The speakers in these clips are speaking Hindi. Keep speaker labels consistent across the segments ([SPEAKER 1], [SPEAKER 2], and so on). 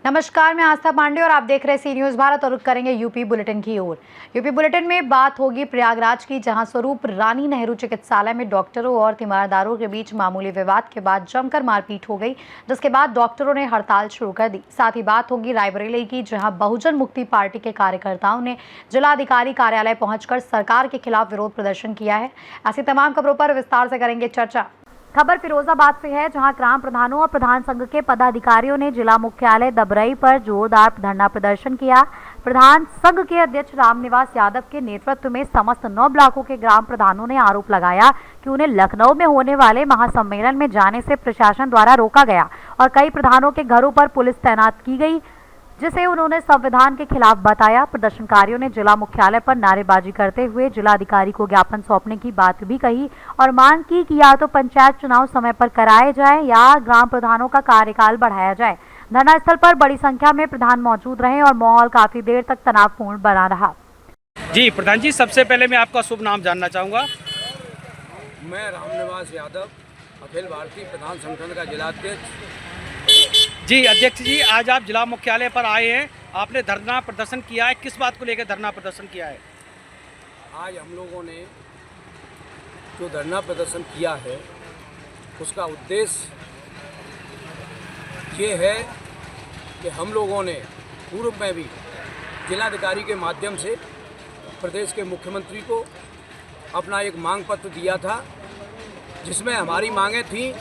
[SPEAKER 1] नमस्कार, मैं आस्था पांडे और आप देख रहे हैं सी न्यूज़ भारत और रुक करेंगे यूपी बुलेटिन की ओर। यूपी बुलेटिन में बात होगी प्रयागराज की, जहां स्वरूप रानी नेहरू चिकित्सालय में डॉक्टरों और तीमारदारों के बीच मामूली विवाद के बाद जमकर मारपीट हो गई, जिसके बाद डॉक्टरों ने हड़ताल शुरू कर दी। साथ ही बात होगी रायबरेली की, जहां बहुजन मुक्ति पार्टी के कार्यकर्ताओं ने जिलाधिकारी कार्यालय पहुंचकर सरकार के खिलाफ विरोध प्रदर्शन किया है। ऐसी तमाम खबरों पर विस्तार से करेंगे चर्चा। खबर फिरोजाबाद से है, जहां ग्राम प्रधानों और प्रधान संघ के पदाधिकारियों ने जिला मुख्यालय दबरई पर जोरदार धरना प्रदर्शन किया। प्रधान संघ के अध्यक्ष रामनिवास यादव के नेतृत्व में समस्त 9 ब्लॉकों के ग्राम प्रधानों ने आरोप लगाया कि उन्हें लखनऊ में होने वाले महासम्मेलन में जाने से प्रशासन द्वारा रोका गया और कई प्रधानों के घरों पर पुलिस तैनात की गई, जिसे उन्होंने संविधान के खिलाफ बताया। प्रदर्शनकारियों ने जिला मुख्यालय पर नारेबाजी करते हुए जिलाधिकारी को ज्ञापन सौंपने की बात भी कही और मांग की कि या तो पंचायत चुनाव समय पर कराए जाए या ग्राम प्रधानों का कार्यकाल बढ़ाया जाए। धरना स्थल पर बड़ी संख्या में प्रधान मौजूद रहे और माहौल काफी देर तक तनावपूर्ण बना रहा।
[SPEAKER 2] जी प्रधान जी, सबसे पहले मैं आपका शुभ नाम जानना चाहूँगा।
[SPEAKER 3] मैं रामनिवास यादव, अखिल भारतीय प्रधान संगठन का जिलाध्यक्ष।
[SPEAKER 2] जी अध्यक्ष जी, आज आप जिला मुख्यालय पर आए हैं, आपने धरना प्रदर्शन किया है, किस बात को लेकर धरना प्रदर्शन किया है?
[SPEAKER 3] आज हम लोगों ने जो धरना प्रदर्शन किया है उसका उद्देश्य ये है कि हम लोगों ने पूर्व में भी जिलाधिकारी के माध्यम से प्रदेश के मुख्यमंत्री को अपना एक मांग पत्र दिया था, जिसमें हमारी मांगें थीं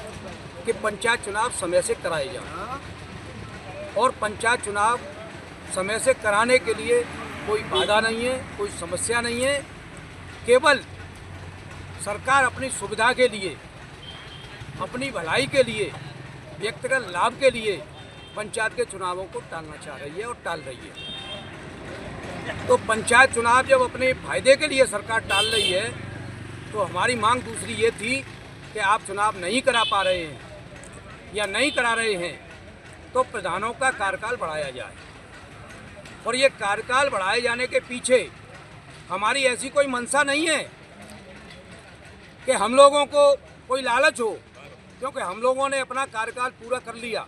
[SPEAKER 3] कि पंचायत चुनाव समय से कराए जाएं और पंचायत चुनाव समय से कराने के लिए कोई बाधा नहीं है, कोई समस्या नहीं है। केवल सरकार अपनी सुविधा के लिए, अपनी भलाई के लिए, व्यक्तिगत लाभ के लिए पंचायत के चुनावों को टालना चाह रही है और टाल रही है। तो पंचायत चुनाव जब अपने फायदे के लिए सरकार टाल रही है, तो हमारी मांग दूसरी ये थी कि आप चुनाव नहीं करा पा रहे हैं या नहीं करा रहे हैं तो प्रधानों का कार्यकाल बढ़ाया जाए। और ये कार्यकाल बढ़ाए जाने के पीछे हमारी ऐसी कोई मंशा नहीं है कि हम लोगों को कोई लालच हो, क्योंकि हम लोगों ने अपना कार्यकाल पूरा कर लिया।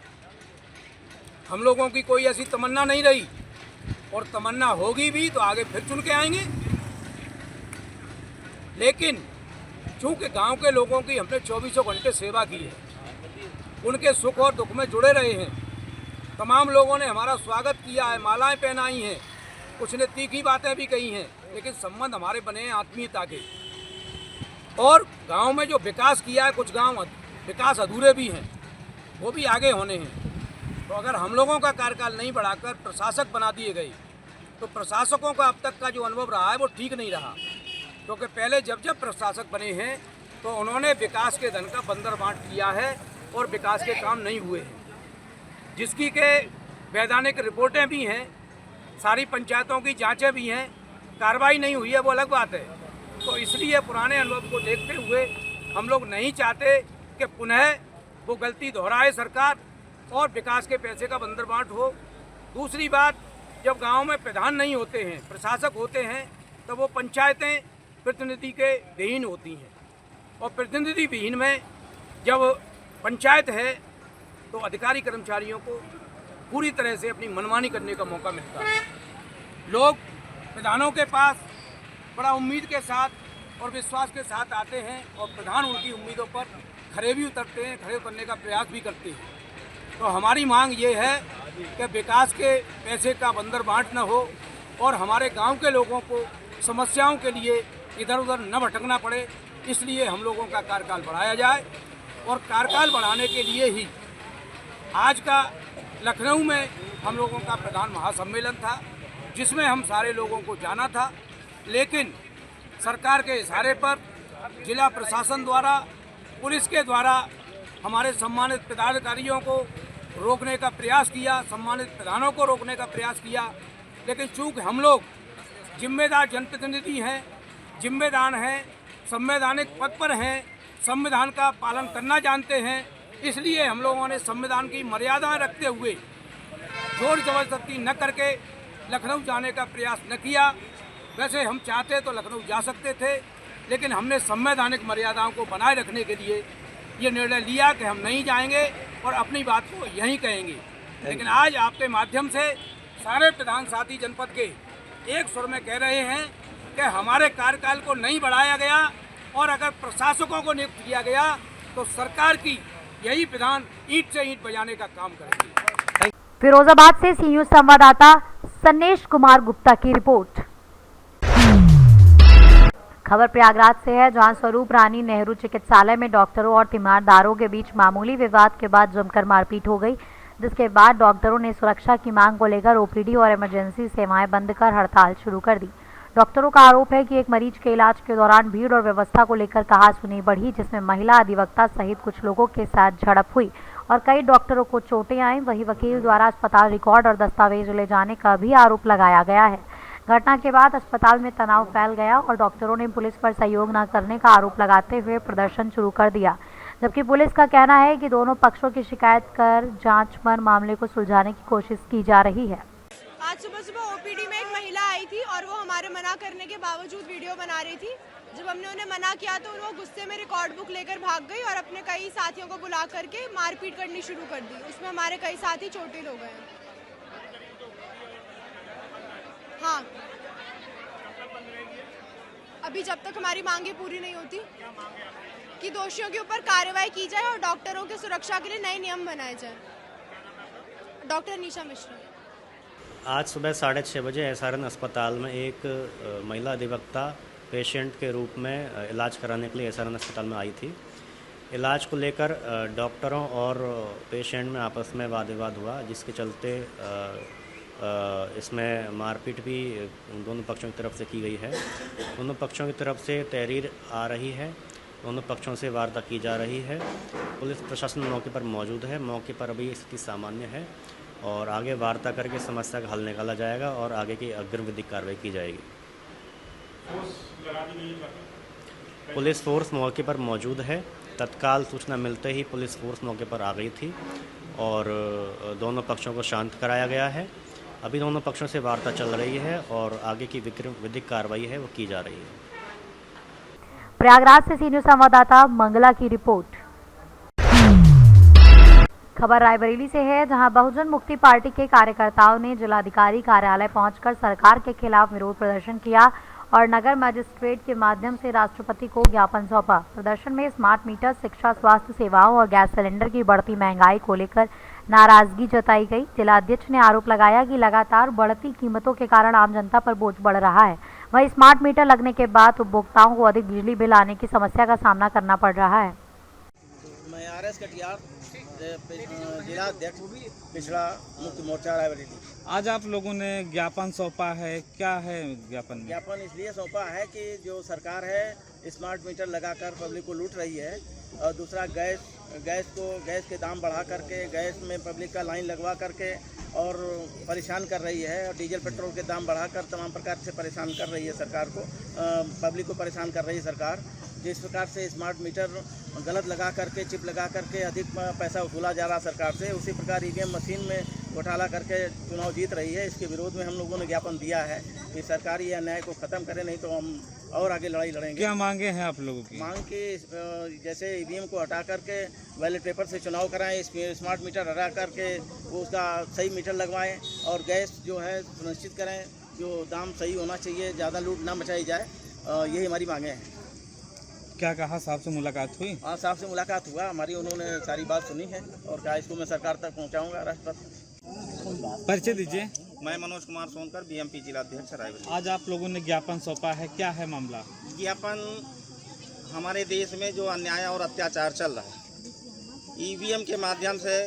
[SPEAKER 3] हम लोगों की कोई ऐसी तमन्ना नहीं रही, और तमन्ना होगी भी तो आगे फिर चुन के आएंगे। लेकिन चूंकि गांव के लोगों की हमने 24 घंटे सेवा की है, उनके सुख और दुख में जुड़े रहे हैं, तमाम लोगों ने हमारा स्वागत किया है, मालाएं पहनाई हैं, कुछ ने तीखी बातें भी कही हैं, लेकिन संबंध हमारे बने हैं आत्मीयता के। और गांव में जो विकास किया है, कुछ गांव विकास अधूरे भी हैं, वो भी आगे होने हैं। तो अगर हम लोगों का कार्यकाल नहीं बढ़ाकर प्रशासक बना दिए गए, तो प्रशासकों का अब तक का जो अनुभव रहा है वो ठीक नहीं रहा। क्योंकि पहले जब जब प्रशासक बने हैं तो उन्होंने विकास के धन का बंदर बांट किया है और विकास के काम नहीं हुए हैं, जिसकी के वैधानिक रिपोर्टें भी हैं, सारी पंचायतों की जांचें भी हैं, कार्रवाई नहीं हुई है, वो अलग बात है। तो इसलिए पुराने अनुभव को देखते हुए हम लोग नहीं चाहते कि पुनः वो गलती दोहराए सरकार और विकास के पैसे का बंदर बांट हो। दूसरी बात, जब गांव में प्रधान नहीं होते हैं, प्रशासक होते हैं, तो वो पंचायतें प्रतिनिधि के विहीन होती हैं, और प्रतिनिधि विहीन में जब पंचायत है तो अधिकारी कर्मचारियों को पूरी तरह से अपनी मनमानी करने का मौका मिलता है। लोग प्रधानों के पास बड़ा उम्मीद के साथ और विश्वास के साथ आते हैं और प्रधान उनकी उम्मीदों पर खरे भी उतरते हैं, खरे उतरने का प्रयास भी करते हैं। तो हमारी मांग ये है कि विकास के पैसे का बंदर बांट न हो और हमारे गांव के लोगों को समस्याओं के लिए इधर उधर न भटकना पड़े, इसलिए हम लोगों का कार्यकाल बढ़ाया जाए। और कार्यकाल बढ़ाने के लिए ही आज का लखनऊ में हम लोगों का प्रधान महासम्मेलन था, जिसमें हम सारे लोगों को जाना था, लेकिन सरकार के इशारे पर जिला प्रशासन द्वारा, पुलिस के द्वारा हमारे सम्मानित पदाधिकारियों को रोकने का प्रयास किया, सम्मानित प्रधानों को रोकने का प्रयास किया। लेकिन चूँकि हम लोग जिम्मेदार जनप्रतिनिधि हैं, जिम्मेदार हैं, संवैधानिक पद पर हैं, संविधान का पालन करना जानते हैं, इसलिए हम लोगों ने संविधान की मर्यादाएं रखते हुए जोर जबरदस्ती न करके लखनऊ जाने का प्रयास न किया वैसे हम चाहते तो लखनऊ जा सकते थे, लेकिन हमने संवैधानिक मर्यादाओं को बनाए रखने के लिए ये निर्णय लिया कि हम नहीं जाएंगे और अपनी बात को यहीं कहेंगे। लेकिन आज आपके माध्यम से सारे प्रधान साथी जनपद के एक स्वर में कह रहे हैं कि हमारे कार्यकाल को नहीं बढ़ाया गया और अगर प्रशासकों को नियुक्त किया गया तो सरकार की यही प्रधान ईंट से ईंट बजाने का काम करेंगे।
[SPEAKER 1] फिरोजाबाद से सी न्यूज संवाददाता सन्नेश कुमार गुप्ता की रिपोर्ट। खबर प्रयागराज से है, जहां स्वरूप रानी नेहरू चिकित्सालय में डॉक्टरों और तीमारदारों के बीच मामूली विवाद के बाद जमकर मारपीट हो गई, जिसके बाद डॉक्टरों ने सुरक्षा की मांग को लेकर ओपीडी और इमरजेंसी सेवाएं बंद कर हड़ताल शुरू कर दी। डॉक्टरों का आरोप है कि एक मरीज के इलाज के दौरान भीड़ और व्यवस्था को लेकर कहासुनी बढ़ी, जिसमें महिला अधिवक्ता सहित कुछ लोगों के साथ झड़प हुई और कई डॉक्टरों को चोटें आईं। वहीं वकील द्वारा अस्पताल रिकॉर्ड और दस्तावेज ले जाने का भी आरोप लगाया गया है। घटना के बाद अस्पताल में तनाव फैल गया और डॉक्टरों ने पुलिस पर सहयोग न करने का आरोप लगाते हुए प्रदर्शन शुरू कर दिया, जबकि पुलिस का कहना है कि दोनों पक्षों की शिकायत कर जांच पर मामले को सुलझाने की कोशिश की जा रही है।
[SPEAKER 4] आज सुबह ओपीडी में एक महिला आई थी और वो हमारे मना करने के बावजूद वीडियो बना रही थी। जब हमने उन्हें मना किया तो वो गुस्से में रिकॉर्ड बुक लेकर भाग गई और अपने कई साथियों को बुला करके मारपीट करनी शुरू कर दी। उसमें हमारे कई साथी चोटिल हो गए। हाँ, अभी जब तक हमारी मांगे पूरी नहीं होती कि दोषियों के ऊपर कार्रवाई की जाए और डॉक्टरों की सुरक्षा के लिए नए नियम बनाए जाए। डॉक्टर निशा मिश्रा।
[SPEAKER 5] आज सुबह 6:30 बजे एसआरएन अस्पताल में एक महिला अधिवक्ता पेशेंट के रूप में इलाज कराने के लिए एसआरएन अस्पताल में आई थी। इलाज को लेकर डॉक्टरों और पेशेंट में आपस में वाद विवाद हुआ, जिसके चलते इसमें मारपीट भी दोनों पक्षों की तरफ से की गई है। दोनों पक्षों की तरफ से तहरीर आ रही है, दोनों पक्षों से वार्ता की जा रही है। पुलिस प्रशासन मौके पर मौजूद है। मौके पर अभी स्थिति सामान्य है और आगे वार्ता करके समस्या का हल निकाला जाएगा और आगे की अग्रिम विधिक कार्रवाई की जाएगी। पुलिस फोर्स मौके पर मौजूद है। तत्काल सूचना मिलते ही पुलिस फोर्स मौके पर आ गई थी और दोनों पक्षों को शांत कराया गया है। अभी दोनों पक्षों से वार्ता चल रही है और आगे की विधिक कार्रवाई है वो की जा रही है।
[SPEAKER 1] प्रयागराज से सी न्यूज संवाददाता मंगला की रिपोर्ट। खबर रायबरेली से है, जहां बहुजन मुक्ति पार्टी के कार्यकर्ताओं ने जिलाधिकारी कार्यालय पहुंचकर सरकार के खिलाफ विरोध प्रदर्शन किया और नगर मजिस्ट्रेट के माध्यम से राष्ट्रपति को ज्ञापन सौंपा। प्रदर्शन में स्मार्ट मीटर, शिक्षा, स्वास्थ्य सेवाओं और गैस सिलेंडर की बढ़ती महंगाई को लेकर नाराजगी जताई गई। जिलाध्यक्ष ने आरोप लगाया कि लगातार बढ़ती कीमतों के कारण आम जनता पर बोझ बढ़ रहा है। वहीं स्मार्ट मीटर लगने के बाद उपभोक्ताओं को अधिक बिजली बिल आने की समस्या का सामना करना पड़ रहा है।
[SPEAKER 6] मैं आर.एस. कटियार, जिला अध्यक्ष पिछड़ा मुक्ति मोर्चा रायबरेली।
[SPEAKER 7] आज आप लोगों ने ज्ञापन सौंपा है, क्या है ज्ञापन में?
[SPEAKER 6] ज्ञापन इसलिए सौंपा है कि जो सरकार है स्मार्ट मीटर लगाकर पब्लिक को लूट रही है और दूसरा गैस के दाम बढ़ा करके गैस में पब्लिक का लाइन लगवा करके और परेशान कर रही है और डीजल पेट्रोल के दाम बढ़ाकर तमाम प्रकार से परेशान कर रही है सरकार को, पब्लिक को परेशान कर रही है सरकार। जिस प्रकार से स्मार्ट मीटर गलत लगा करके चिप लगा करके अधिक पैसा वसूला जा रहा सरकार से, उसी प्रकार ईवीएम मशीन में घोटाला करके चुनाव जीत रही है। इसके विरोध में हम लोगों ने ज्ञापन दिया है कि सरकार ये अन्याय को ख़त्म करे, नहीं तो हम और आगे लड़ाई लड़ेंगे।
[SPEAKER 7] क्या मांगे हैं आप लोगों की?
[SPEAKER 6] मांग की जैसे ईवीएम को हटा करके बैलेट पेपर से चुनाव कराएं, स्मार्ट मीटर हटा करके वो उसका सही मीटर लगवाएं और गैस जो है सुनिश्चित करें, जो दाम सही होना चाहिए, ज़्यादा लूट ना मचाई जाए। यही हमारी मांगे हैं।
[SPEAKER 7] क्या कहा, साहब से मुलाकात हुई?
[SPEAKER 6] हाँ, साहब से मुलाकात हुआ हमारी, उन्होंने सारी बात सुनी है और कहा इसको मैं सरकार तक पहुंचाऊंगा राष्ट्रपति।
[SPEAKER 7] परिचय दीजिए।
[SPEAKER 6] मैं मनोज कुमार सोनकर, बीएमपी जिला अध्यक्ष रायबरेली।
[SPEAKER 7] आज आप लोगों ने ज्ञापन सौंपा है, क्या है मामला?
[SPEAKER 6] ज्ञापन हमारे देश में जो अन्याय और अत्याचार चल रहा है, ईवीएम के माध्यम से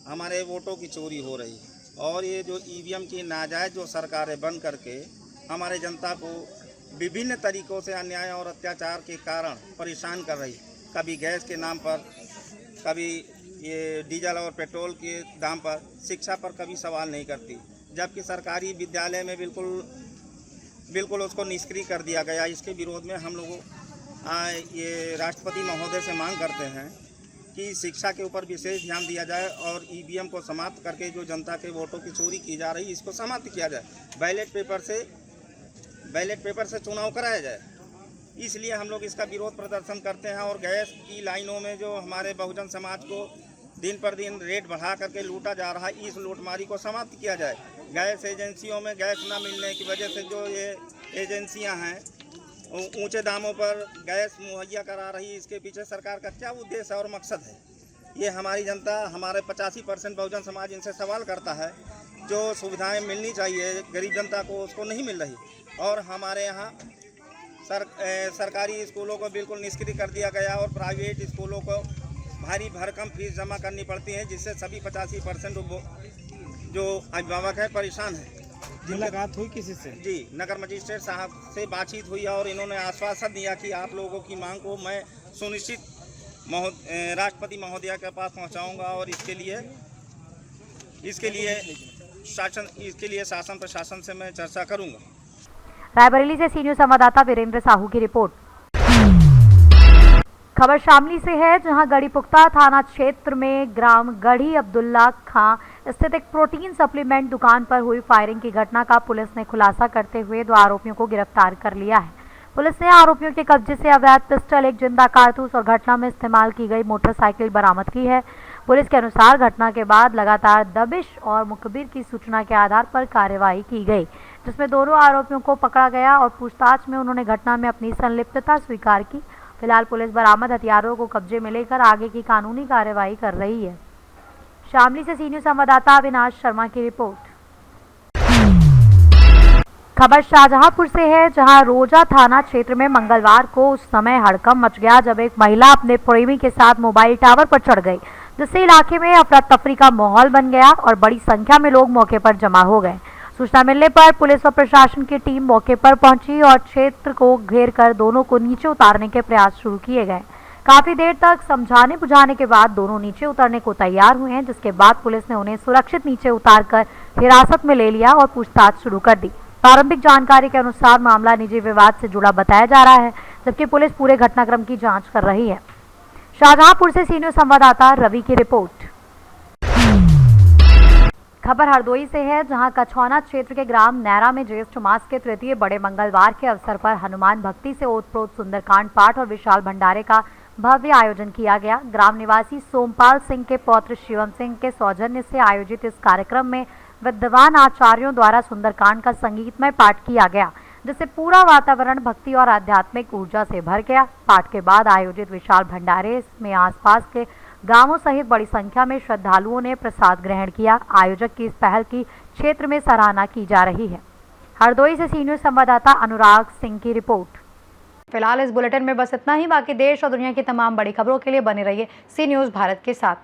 [SPEAKER 6] हमारे वोटों की चोरी हो रही है और ये जो ईवीएम की नाजायज जो सरकारें बन करके हमारे जनता को विभिन्न तरीकों से अन्याय और अत्याचार के कारण परेशान कर रही, कभी गैस के नाम पर, कभी ये डीजल और पेट्रोल के दाम पर, शिक्षा पर कभी सवाल नहीं करती, जबकि सरकारी विद्यालय में बिल्कुल उसको निष्क्रिय कर दिया गया। इसके विरोध में हम लोग ये राष्ट्रपति महोदय से मांग करते हैं कि शिक्षा के ऊपर विशेष ध्यान दिया जाए और ईवीएम को समाप्त करके जो जनता के वोटों की चोरी की जा रही है इसको समाप्त किया जाए। बैलेट पेपर से बैलेट पेपर से चुनाव कराया जाए। इसलिए हम लोग इसका विरोध प्रदर्शन करते हैं। और गैस की लाइनों में जो हमारे बहुजन समाज को दिन पर दिन रेट बढ़ा करके लूटा जा रहा है, इस लूटमारी को समाप्त किया जाए। गैस एजेंसियों में गैस ना मिलने की वजह से जो ये एजेंसियां हैं ऊंचे दामों पर गैस मुहैया करा रही है, इसके पीछे सरकार का क्या उद्देश्य और मकसद है, ये हमारी जनता, हमारे 85% बहुजन समाज इनसे सवाल करता है। जो सुविधाएं मिलनी चाहिए गरीब जनता को, उसको नहीं मिल रही। और हमारे यहाँ सरकारी स्कूलों को बिल्कुल निष्क्रिय कर दिया गया और प्राइवेट स्कूलों को भारी भरकम फीस जमा करनी पड़ती है, जिससे सभी 85% जो अभिभावक हैं परेशान हैं।
[SPEAKER 7] मुलाकात हुई किसी से?
[SPEAKER 6] जी, नगर मजिस्ट्रेट साहब से बातचीत हुई और इन्होंने आश्वासन दिया कि आप लोगों की मांग को मैं सुनिश्चित राष्ट्रपति महोदया के पास पहुंचाऊंगा और इसके लिए शासन प्रशासन से मैं चर्चा करूंगा।
[SPEAKER 1] रायबरेली से सी न्यूज़ संवाददाता वीरेंद्र साहू की रिपोर्ट। खबर शामली से है, जहां गढ़ीपुख्ता थाना क्षेत्र में ग्राम गढ़ी अब्दुल्ला खां स्थित एक प्रोटीन सप्लीमेंट दुकान पर हुई फायरिंग की घटना का पुलिस ने खुलासा करते हुए 2 आरोपियों को गिरफ्तार कर लिया है। पुलिस ने आरोपियों के कब्जे से अवैध पिस्टल, एक जिंदा कारतूस और घटना में इस्तेमाल की गई मोटरसाइकिल बरामद की है। पुलिस के अनुसार घटना के बाद लगातार दबिश और मुखबिर की सूचना के आधार पर कार्रवाई की गई, जिसमें दोनों आरोपियों को पकड़ा गया और पूछताछ में उन्होंने घटना में अपनी संलिप्तता स्वीकार की। फिलहाल पुलिस बरामद हथियारों को कब्जे में लेकर आगे की कानूनी कार्रवाई कर रही है। शामली से सी न्यूज़ संवाददाता अविनाश शर्मा की रिपोर्ट। खबर शाहजहांपुर से है, जहां रोजा थाना क्षेत्र में मंगलवार को उस समय हड़कंप मच गया जब एक महिला अपने प्रेमी के साथ मोबाइल टावर पर चढ़ गई, जिससे इलाके में अफरा तफरी का माहौल बन गया और बड़ी संख्या में लोग मौके पर जमा हो गए। सूचना मिलने पर पुलिस और प्रशासन की टीम मौके पर पहुंची और क्षेत्र को घेर कर दोनों को नीचे उतारने के प्रयास शुरू किए गए। काफी देर तक समझाने बुझाने के बाद दोनों नीचे उतरने को तैयार हुए हैं, जिसके बाद पुलिस ने उन्हें सुरक्षित नीचे उतारकर हिरासत में ले लिया और पूछताछ शुरू कर दी। प्रारंभिक जानकारी के अनुसार मामला निजी विवाद से जुड़ा बताया जा रहा है, जबकि पुलिस पूरे घटनाक्रम की जांच कर रही है। शाहजहांपुर से सी न्यूज़ संवाददाता रवि की रिपोर्ट। खबर हरदोई से है, जहां कछौना क्षेत्र के ग्राम नैरा में ज्येष्ठ मास के तृतीय बड़े मंगलवार के अवसर पर हनुमान भक्ति से ओतप्रोत सुंदरकांड पाठ और विशाल भंडारे का भव्य आयोजन किया गया। ग्राम निवासी सोमपाल सिंह के पौत्र शिवम सिंह के सौजन्य से आयोजित इस कार्यक्रम में विद्वान आचार्यों द्वारा सुंदरकांड का संगीतमय पाठ किया गया, जिससे पूरा वातावरण भक्ति और आध्यात्मिक ऊर्जा से भर गया। पाठ के बाद आयोजित विशाल भंडारे में आसपास के गांवों सहित बड़ी संख्या में श्रद्धालुओं ने प्रसाद ग्रहण किया। आयोजक की इस पहल की क्षेत्र में सराहना की जा रही है। हरदोई से सी न्यूज़ संवाददाता अनुराग सिंह की रिपोर्ट। फिलहाल इस बुलेटिन में बस इतना ही। बाकी देश और दुनिया की तमाम बड़ी खबरों के लिए बने रहिए सी न्यूज़ भारत के साथ।